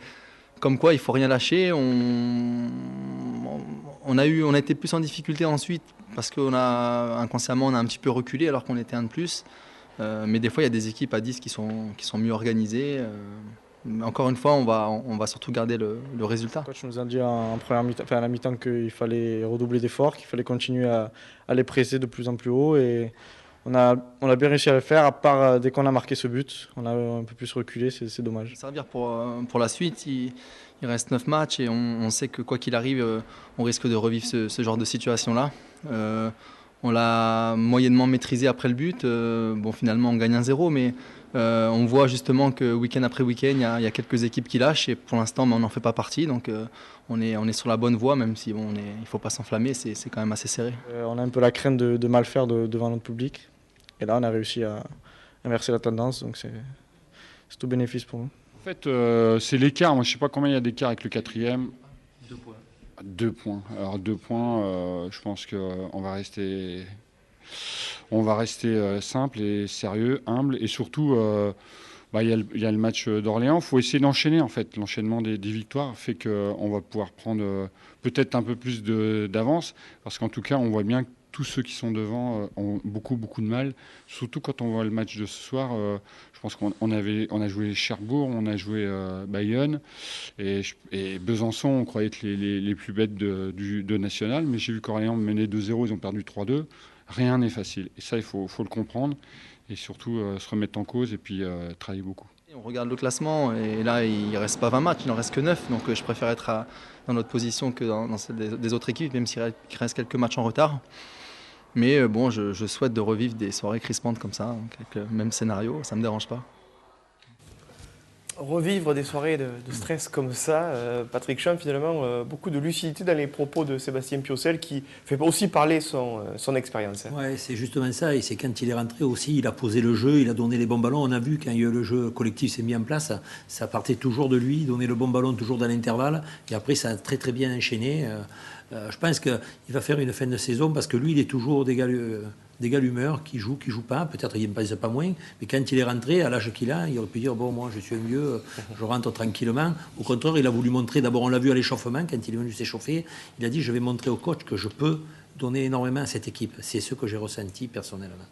comme quoi il ne faut rien lâcher. On a été plus en difficulté ensuite parce qu'inconsciemment on a un petit peu reculé alors qu'on était un de plus. Mais des fois il y a des équipes à 10 qui sont mieux organisées. Mais encore une fois, on va surtout garder le résultat. Le coach nous a dit en première mi-temps, à la mi-temps qu'il fallait redoubler d'efforts, qu'il fallait continuer à les presser de plus en plus haut. Et on a bien réussi à le faire, à part dès qu'on a marqué ce but. On a un peu plus reculé, c'est dommage. Ça va servir pour la suite. Il reste 9 matchs et on sait que quoi qu'il arrive, on risque de revivre ce genre de situation-là. On l'a moyennement maîtrisé après le but. Finalement, on gagne 1-0, mais on voit justement que week-end après week-end, il y a quelques équipes qui lâchent et pour l'instant, on n'en fait pas partie. Donc, on est sur la bonne voie, même si il ne faut pas s'enflammer, c'est quand même assez serré. On a un peu la crainte de mal faire devant notre public. Et là, on a réussi à inverser la tendance, donc c'est tout bénéfice pour nous. En fait, c'est l'écart. Moi, je ne sais pas combien il y a d'écart avec le quatrième. 2 points. 2 points. Alors 2 points, je pense qu'on va rester simple et sérieux, humble. Et surtout, il y a le match d'Orléans. Il faut essayer d'enchaîner, en fait. L'enchaînement des victoires fait qu'on va pouvoir prendre peut-être un peu plus d'avance. Parce qu'en tout cas, on voit bien que tous ceux qui sont devant ont beaucoup de mal. Surtout quand on voit le match de ce soir. Je pense qu'on a joué Cherbourg, on a joué Bayonne et Besançon. On croyait être les plus bêtes de National. Mais j'ai vu qu'Orléans menait 2-0, ils ont perdu 3-2. Rien n'est facile. Et ça, il faut le comprendre. Et surtout se remettre en cause et puis travailler beaucoup. On regarde le classement et là, il ne reste pas 20 matchs, il n'en reste que 9. Donc je préfère être dans notre position que dans celle des autres équipes, même s'il reste quelques matchs en retard. Mais je souhaite de revivre des soirées crispantes comme ça, avec le même scénario, ça ne me dérange pas. Revivre des soirées de stress comme ça, Patrick Champ, finalement, beaucoup de lucidité dans les propos de Sébastien Piocel qui fait aussi parler son expérience. Oui, c'est justement ça. Et c'est quand il est rentré aussi, il a posé le jeu, il a donné les bons ballons. On a vu quand le jeu collectif s'est mis en place, ça partait toujours de lui, donner le bon ballon toujours dans l'intervalle. Et après, ça a très très bien enchaîné. Je pense qu'il va faire une fin de saison parce que lui, il est toujours d'égale humeur, qui joue pas. Peut-être il ne pense pas moins. Mais quand il est rentré, à l'âge qu'il a, il aurait pu dire bon, moi, je suis un vieux, je rentre tranquillement. Au contraire, il a voulu montrer. D'abord, on l'a vu à l'échauffement, quand il est venu s'échauffer. Il a dit je vais montrer au coach que je peux donner énormément à cette équipe. C'est ce que j'ai ressenti personnellement.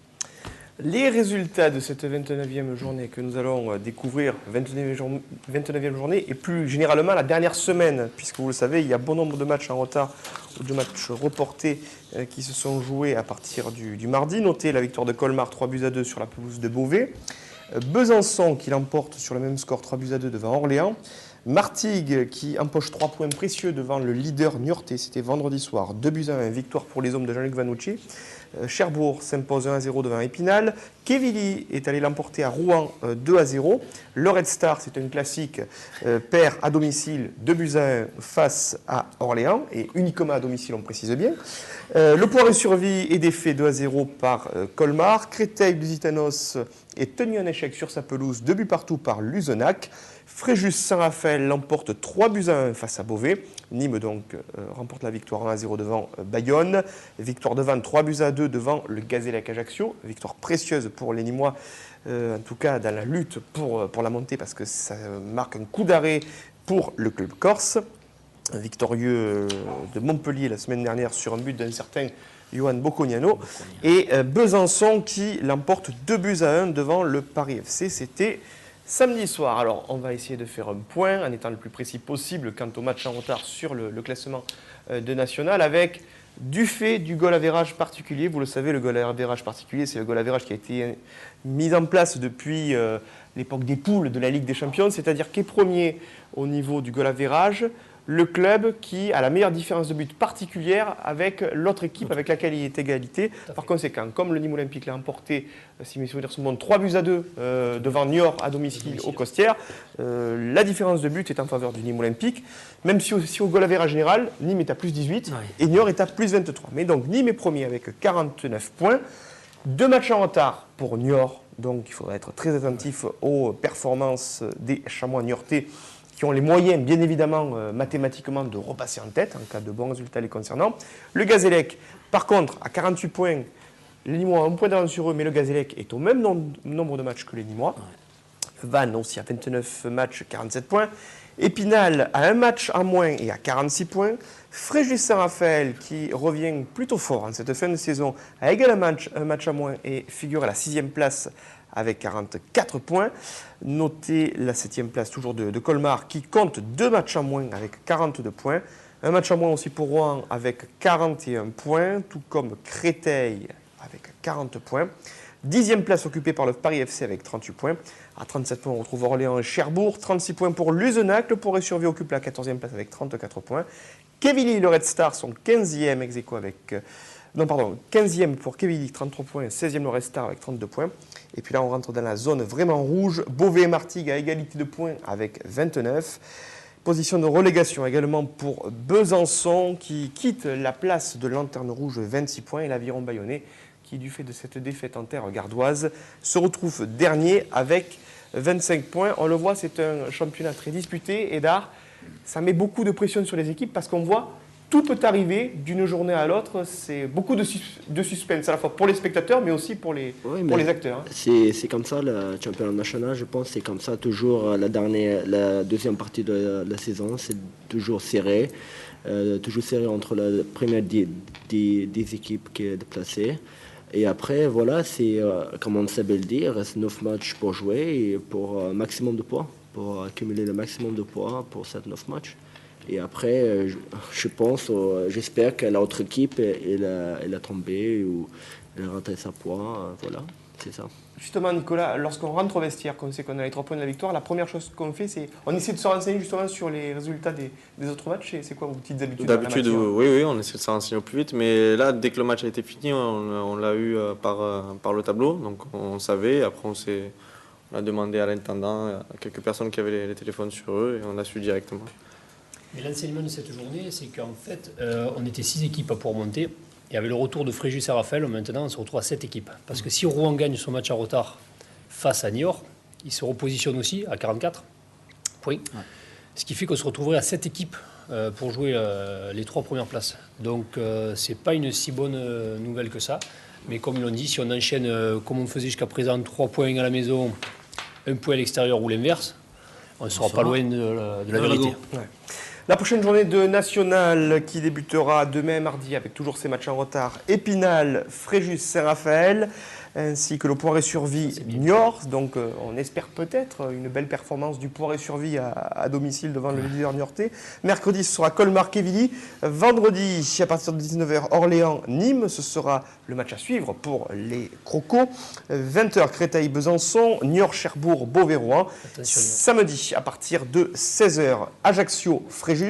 Les résultats de cette 29e journée que nous allons découvrir, 29e journée et plus généralement la dernière semaine, puisque vous le savez, il y a bon nombre de matchs en retard ou de matchs reportés qui se sont joués à partir du mardi. Notez la victoire de Colmar 3-2 sur la pelouse de Beauvais. Besançon qui l'emporte sur le même score 3-2 devant Orléans. Martigues qui empoche 3 points précieux devant le leader niortais, c'était vendredi soir, 2-1, victoire pour les hommes de Jean-Luc Vanucci. Cherbourg s'impose 1-0 devant Épinal. Quevilly est allé l'emporter à Rouen 2-0. Le Red Star, c'est un classique, perd à domicile 2-1 face à Orléans, et uniquement à domicile, on précise bien. Le Poiré-sur-Vie est défait 2-0 par Colmar. Créteil-Lusitanos est tenu en échec sur sa pelouse, 2 buts partout par Luzenac. Fréjus-Saint-Raphaël l'emporte 3-1 face à Beauvais. Nîmes donc remporte la victoire 1-0 devant Bayonne. Victoire de Vannes 3-2 devant le Gazélec Ajaccio. Victoire précieuse pour les Nîmois, en tout cas dans la lutte pour la montée, parce que ça marque un coup d'arrêt pour le club corse. Victorieux de Montpellier la semaine dernière sur un but d'un certain Johan Bocognano. Et Besançon qui l'emporte 2-1 devant le Paris FC. C'était samedi soir. Alors, on va essayer de faire un point en étant le plus précis possible quant au match en retard sur le classement de National, avec du fait du goal average particulier. Vous le savez, le goal average particulier, c'est le goal average qui a été mis en place depuis l'époque des poules de la Ligue des Champions, c'est-à-dire qu'est premier au niveau du goal average le club qui a la meilleure différence de but particulière avec l'autre équipe avec laquelle il est égalité. Par conséquent, comme le Nîmes Olympique l'a emporté, si mes souvenirs se montrent, 3-2 devant Niort à domicile au Costières, la différence de but est en faveur du Nîmes Olympique, même si au goal average général, Nîmes est à plus 18 et Niort est à plus 23. Mais donc Nîmes est premier avec 49 points, 2 matchs en retard pour Niort, donc il faudra être très attentif aux performances des Chamois niortais qui ont les moyens, bien évidemment, mathématiquement, de repasser en tête en cas de bons résultats les concernant. Le Gazélec, par contre, à 48 points, les Nîmois ont un point d'avance sur eux, mais le Gazélec est au même nombre de matchs que les Nîmois. Vannes aussi à 29 matchs, 47 points. Épinal à un match en moins et à 46 points. Fréjus-Saint-Raphaël, qui revient plutôt fort en cette fin de saison, a également un match en moins et figure à la 6e place avec 44 points. Notez la 7e place toujours de Colmar qui compte 2 matchs en moins avec 42 points. Un match en moins aussi pour Rouen avec 41 points, tout comme Créteil avec 40 points. 10e place occupée par le Paris FC avec 38 points. À 37 points, on retrouve Orléans et Cherbourg. 36 points pour Luzenac. Le Port-et-Survie occupe la 14e place avec 34 points. Quevilly et le Red Star sont 15e ex aequo avec... 15e pour Quevilly, 33 points. 16e le Red Star avec 32 points. Et puis là, on rentre dans la zone vraiment rouge. Beauvais et Martigues à égalité de points avec 29. Position de relégation également pour Besançon qui quitte la place de Lanterne Rouge, 26 points. Et l'Aviron Bayonnais qui, du fait de cette défaite en terre gardoise, se retrouve dernier avec 25 points. On le voit, c'est un championnat très disputé. Et d'art, ça met beaucoup de pression sur les équipes parce qu'on voit tout peut arriver d'une journée à l'autre. C'est beaucoup de suspense, à la fois pour les spectateurs, mais aussi pour les acteurs. C'est comme ça, le championnat national, je pense, c'est comme ça toujours la deuxième partie de la saison. C'est toujours serré entre la première des équipes qui est déplacée. Et après, voilà, c'est, comme on savait le dire, il reste 9 matchs pour jouer et pour maximum de points, pour accumuler le maximum de points pour ces 9 matchs. Et après, je pense, j'espère que l'autre équipe, elle a tombé ou elle a raté sa point. Voilà, c'est ça. Justement, Nicolas, lorsqu'on rentre au vestiaire, qu'on sait qu'on a les 3 points de la victoire, la première chose qu'on fait, c'est on essaie de se renseigner justement sur les résultats des autres matchs. C'est quoi vos petites habitudes? D'habitude, oui, on essaie de se renseigner au plus vite. Mais là, dès que le match a été fini, on l'a eu par le tableau. Donc on savait. Après, on a demandé à l'intendant, à quelques personnes qui avaient les téléphones sur eux, et on a su directement. Mais l'enseignement de cette journée, c'est qu'en fait, on était 6 équipes pour monter. Et avec le retour de Fréjus-Saint-Raphaël, maintenant, on se retrouve à 7 équipes. Parce que si Rouen gagne son match en retard face à Niort, il se repositionne aussi à 44 points. Ouais. Ce qui fait qu'on se retrouverait à 7 équipes pour jouer les 3 premières places. Donc, ce n'est pas une si bonne nouvelle que ça. Mais comme ils l'ont dit, si on enchaîne, comme on faisait jusqu'à présent, 3 points à la maison, 1 point à l'extérieur ou l'inverse, on ne sera pas loin de la vérité. Ouais. La prochaine journée de National qui débutera demain mardi avec toujours ses matchs en retard. Épinal, Fréjus, Saint-Raphaël, ainsi que le Poiré-sur-Vie Niort. Donc on espère peut-être une belle performance du Poiré-sur-Vie à domicile devant le leader niortais. Mercredi, ce sera Colmar-Quevilly. Vendredi, à partir de 19h, Orléans-Nîmes. Ce sera le match à suivre pour les Crocos. 20h, Créteil-Besançon, Niort-Cherbourg, Beauvais-Rouen. Samedi, à partir de 16h, Ajaccio-Fréjus.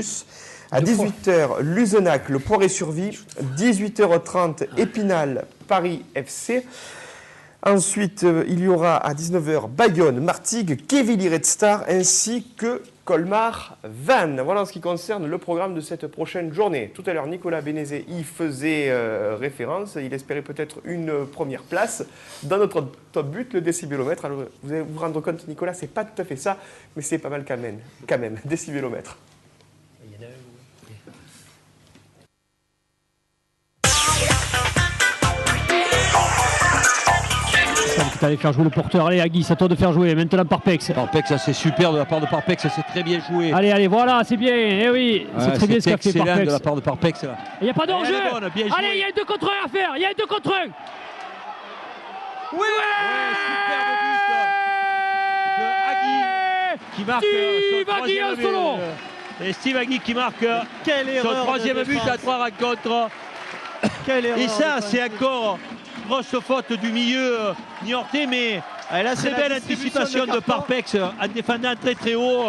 À 18h, Luzenac, le Poiré-sur-Vie. 18h30, Épinal, Paris FC. Ensuite, il y aura à 19h Bayonne, Martigues, Quevilly Red Star ainsi que Colmar Vannes. Voilà en ce qui concerne le programme de cette prochaine journée. Tout à l'heure, Nicolas Bénézé y faisait référence. Il espérait peut-être une première place dans notre top but, le décibélomètre. Alors, vous allez vous rendre compte, Nicolas, c'est pas tout à fait ça, mais c'est pas mal quand même, décibélomètre. Tu allais faire jouer le porteur. Allez, Agui, c'est à toi de faire jouer. Maintenant, Parpex. Parpex, c'est super de la part de Parpex. C'est très bien joué. Allez, voilà, c'est bien. Eh oui, c'est très bien ce qu'a fait Parpex. De la part de Parpex. Il n'y a pas d'enjeu. Allez, il y a 2 contre 1 à faire. Il y a 2 contre 1. Oui, super de but de Agui qui marque Steve Agui en solo. Et Steve Agui qui marque son 3e but à 3 rencontres. Et ça, c'est encore grosse faute du milieu niortais, mais très belle anticipation de Parpex en défendant très très haut.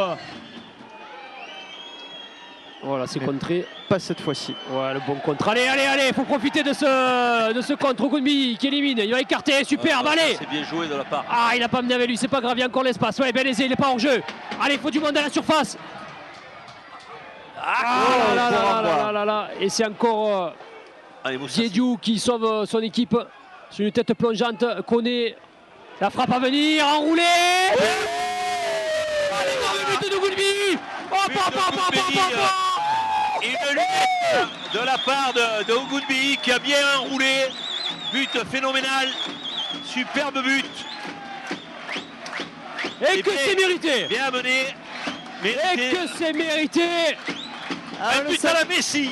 Voilà, c'est contré. Pas cette fois-ci. Ouais, le bon contre. Allez, il faut profiter de ce contre. Gounbi qui élimine. Il va écarter, superbe, allez. C'est bien joué de la part. Ah, il n'a pas mené avec lui, c'est pas grave, il y a encore l'espace. Ouais, Benezé, il n'est pas hors jeu. Allez, il faut du monde à la surface. Là. Et c'est encore Diédiou qui sauve son équipe sur une tête plongeante. Koné, la frappe à venir, enroulé. Allez, le but de Gounbi. Une lunette de la part de Gounbi qui a bien enroulé. But phénoménal. Superbe but. Et que c'est mérité. Bien mené. Et que c'est mérité. Un but à la Messi.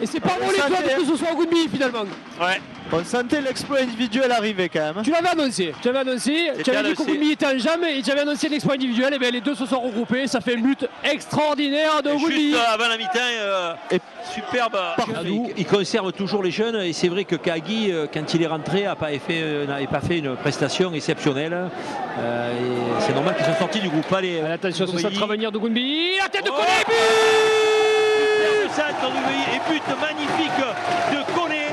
Et c'est pas mon étoile que ce soit Gounbi finalement. Ouais. On sentait l'exploit individuel arriver quand même. Tu l'avais annoncé. Tu avais dit que Gounbi était en jambe et tu avais annoncé l'exploit individuel. Et bien les deux se sont regroupés. Ça fait un but extraordinaire de Gounbi. Juste avant la mi-temps, superbe. Il conserve toujours les jeunes et c'est vrai que Kagi, quand il est rentré, n'avait pas fait une prestation exceptionnelle. Et c'est normal qu'ils soient sortis du groupe. Allez, attention, ce centre à venir de Gounbi. La tête de Koné. Centre et but magnifique de Koné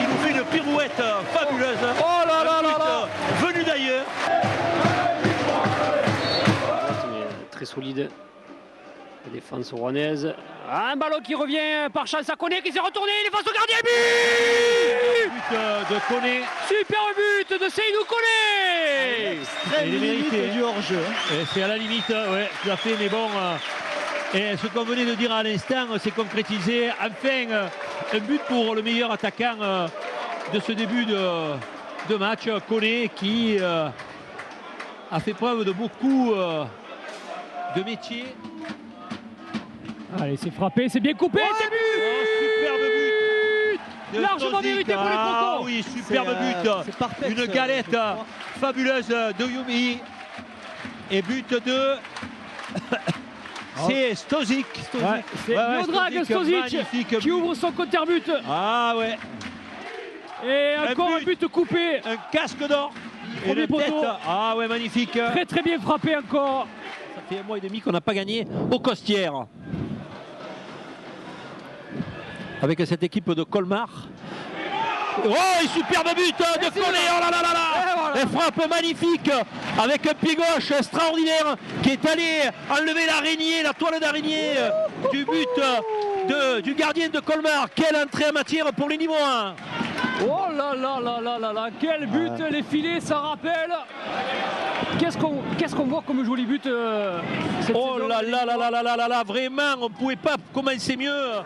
qui nous fait une pirouette fabuleuse. Oh là là là là. Venu d'ailleurs. Très solide. La défense rouennaise. Un ballon qui revient par chance à Koné qui s'est retourné. Il est face au gardien. But de Koné. Super but de Seydou Koné. Très limite du hors-jeu. C'est à la limite, ouais, tout à fait, mais bon. Et ce qu'on venait de dire à l'instant, c'est concrétisé. Enfin, un but pour le meilleur attaquant de ce début de match, Koné, qui a fait preuve de beaucoup de métier. Allez, c'est frappé, c'est bien coupé, c'est but. Superbe but. Largement mérité pour les Crocos. Ah oui, superbe but. Une galette fabuleuse de Yumi. Et but de... C'est Stozic. Ouais, c'est Miodrag Stozic qui ouvre son compteur-but. Ah ouais. Et encore un but coupé. Un casque d'or. Premier poteau. Ah ouais, magnifique. Très très bien frappé encore. Ça fait un mois et demi qu'on n'a pas gagné au Costières. Avec cette équipe de Colmar. Oh, un superbe but de Koné. Oh là là là là. Voilà. Une frappe magnifique avec un pied gauche extraordinaire qui est allé enlever l'araignée, la toile d'araignée du but du gardien de Colmar. Quelle entrée en matière pour les Nîmois. Oh là là là là là là, quel but, les filets, ça rappelle. Qu'est-ce qu'on voit comme joli but oh là là là là là là là là, vraiment, on ne pouvait pas commencer mieux.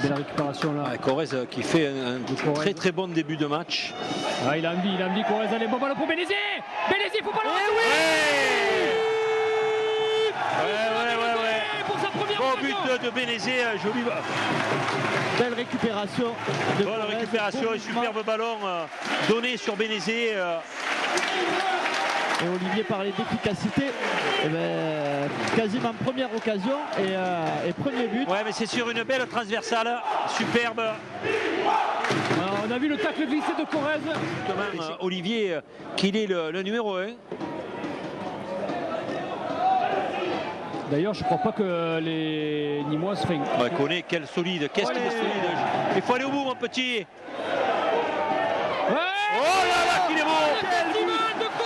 Belle récupération là. Corrèze qui fait un très très bon début de match. Ah, il a envie Corrèze, allez, bon ballon pour Benezé. Benezé, il faut pas le rater. Ouais. Pour sa première bon but de Benezé, joli. Belle récupération. Bonne récupération et superbe ballon donné sur Benezé. Et Olivier parlait d'efficacité. Et ben, quasiment première occasion et premier but. Ouais, mais c'est sur une belle transversale, superbe. Alors, on a vu le tacle glissé de Corrèze. Justement, Olivier, qu'il est le numéro 1. D'ailleurs, je crois pas que les Nîmois se font. Koné, quel solide, qu'est-ce qu'il est solide. Il faut aller au bout, mon petit. Ouais. Oh là là, qu'il est beau.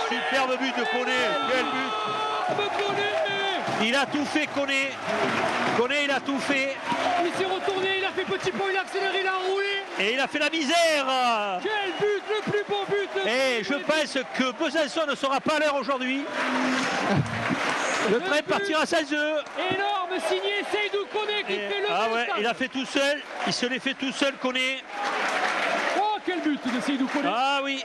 Superbe but de Koné. Quel but. Il a tout fait, Koné. Koné, il a tout fait. Il s'est retourné, il a fait petit pont, il a accéléré, il a roulé. Et il a fait la misère. Quel but, le plus beau but. Et je pense que Besançon ne sera pas à l'heure aujourd'hui. Le train partira sans eux. Énorme, signé Seydou Koné qui fait le but. Ouais, il a fait tout seul. Il se l'est fait tout seul, Koné. Oh, quel but de Seydou Koné. Ah oui.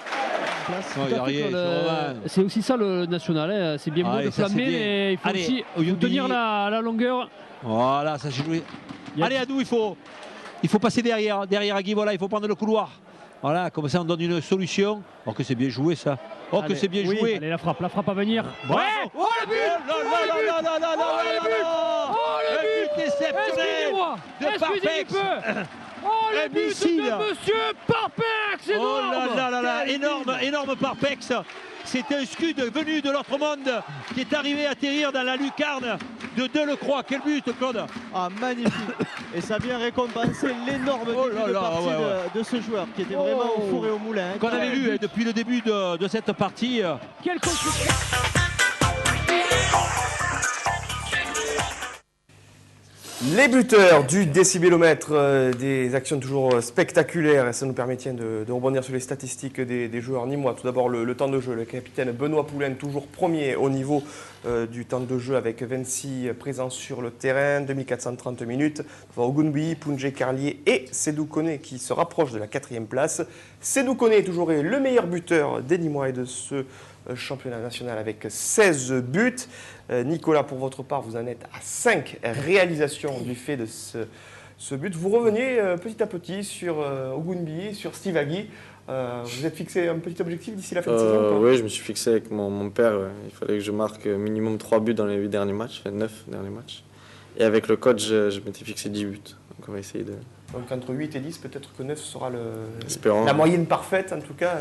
C'est aussi ça le national, hein. C'est bien beau de flammer, mais il faut aussi tenir la longueur. Voilà, ça s'est joué. Allez, Adou, il faut passer derrière Agui, voilà, il faut prendre le couloir. Voilà, comme ça on donne une solution. Oh que c'est bien joué ça. Oh Allez, que c'est bien oui, joué. Allez, la frappe à venir. Bravo. Ouais. Oh le but. Le but exceptionnel de Parpex. Oh le but de Monsieur Parpex. Oh là là, énorme Parpex. C'est un scud venu de l'autre monde qui est arrivé à atterrir dans la lucarne de Delecroix. Quel but, Claude! Ah, magnifique! Et ça vient récompenser l'énorme début de partie de ce joueur qui était vraiment au four et au moulin. Qu'on avait vu depuis le début de cette partie. Quelle construction! Les buteurs du décibélomètre, des actions toujours spectaculaires, et ça nous permet de rebondir sur les statistiques des joueurs nîmois. Tout d'abord le temps de jeu, le capitaine Benoît Poulain toujours premier au niveau du temps de jeu avec 26 présences sur le terrain, 2430 minutes. Ogunbi, Pounjé Carlier et Sédou Koné qui se rapprochent de la 4e place. Sédou Koné toujours est le meilleur buteur des Nîmois et de ce championnat national avec 16 buts. Nicolas, pour votre part, vous en êtes à 5 réalisations du fait de ce but. Vous revenez petit à petit sur Ogunbi, sur Steve Agui. Vous êtes fixé un petit objectif d'ici la fin de saison? Oui, je me suis fixé avec mon père. Il fallait que je marque minimum 3 buts dans les 8 derniers matchs, 9 derniers matchs. Et avec le coach, je m'étais fixé 10 buts. Donc on va essayer de... Donc entre 8 et 10, peut-être que 9 sera la moyenne parfaite. En tout cas,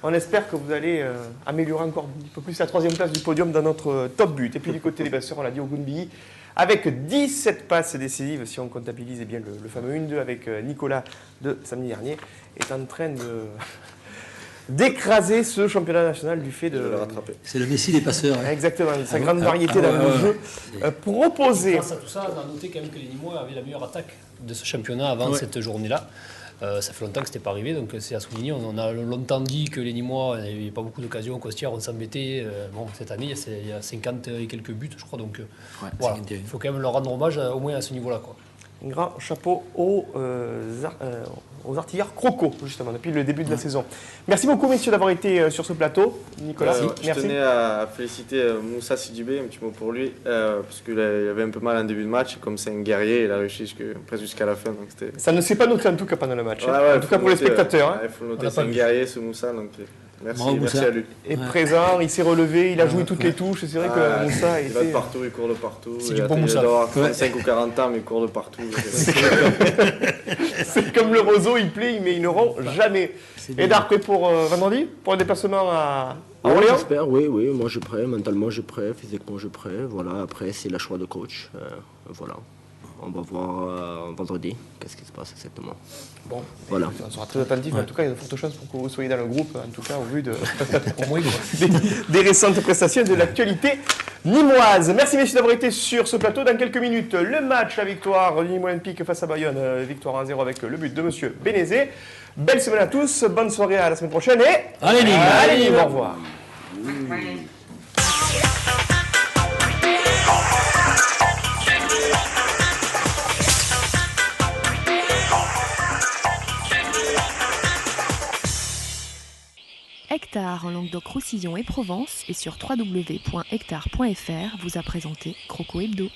on espère que vous allez améliorer encore un peu plus la 3e place du podium dans notre top but. Et puis du côté des passeurs, on l'a dit, Ogunbi, avec 17 passes décisives, si on comptabilise bien le fameux 1-2 avec Nicolas de samedi dernier, est en train d'écraser ce championnat national du fait de... le rattraper. C'est le Messi des passeurs. Hein. Exactement, sa grande variété dans le jeu proposé. Grâce à tout ça, on a noté quand même que les Nîmois avaient la meilleure attaque de ce championnat avant cette journée-là. Ça fait longtemps que ce n'était pas arrivé, donc c'est à souligner. On a longtemps dit que les Nîmois, il n'y avait pas beaucoup d'occasions. Costière, on s'embêtait. Bon, cette année, il y a 50 et quelques buts, je crois. Donc voilà, il faut quand même leur rendre hommage au moins à ce niveau-là. Un grand chapeau aux artilleurs Croco, justement, depuis le début de la saison. Merci beaucoup, messieurs, d'avoir été sur ce plateau. Nicolas, merci. Je tenais à féliciter Moussa Sidibé, un petit mot pour lui, parce qu'il avait un peu mal en début de match. Comme c'est un guerrier, il a réussi presque jusqu'à la fin. Donc ça ne s'est pas noté en tout cas pendant le match. En tout cas pour les spectateurs. Il faut le noter, c'est un guerrier, ce Moussa. Donc merci à lui. Et présent, il s'est relevé, il a joué toutes les touches. C'est vrai que Moussa il va de partout, il court de partout. C'est du bon Moussa. Il doit avoir 35 ou 40 ans, mais il court de partout. C'est comme le roseau, il plaît, mais ils n'auront jamais. Et Dark, pour vendredi, pour le déplacement à Orléans? J'espère, oui, moi je suis prêt, mentalement je suis prêt, physiquement je suis prêt. Voilà, après c'est le choix de coach. Voilà. On va voir vendredi qu'est-ce qui se passe exactement. Bon, voilà. On sera très attentif. En tout cas, il y a de fortes chances pour que vous soyez dans le groupe, en tout cas au vu des récentes prestations de l'actualité nîmoise. Merci messieurs d'avoir été sur ce plateau. Dans quelques minutes, le match, la victoire du Nîmes Olympique face à Bayonne. Victoire 1-0 avec le but de monsieur Bénézé. Belle semaine à tous, bonne soirée à la semaine prochaine et... Allez Nîmes, au revoir. Hectare en Languedoc-Roussillon et Provence et sur www.hectare.fr vous a présenté Croco Hebdo.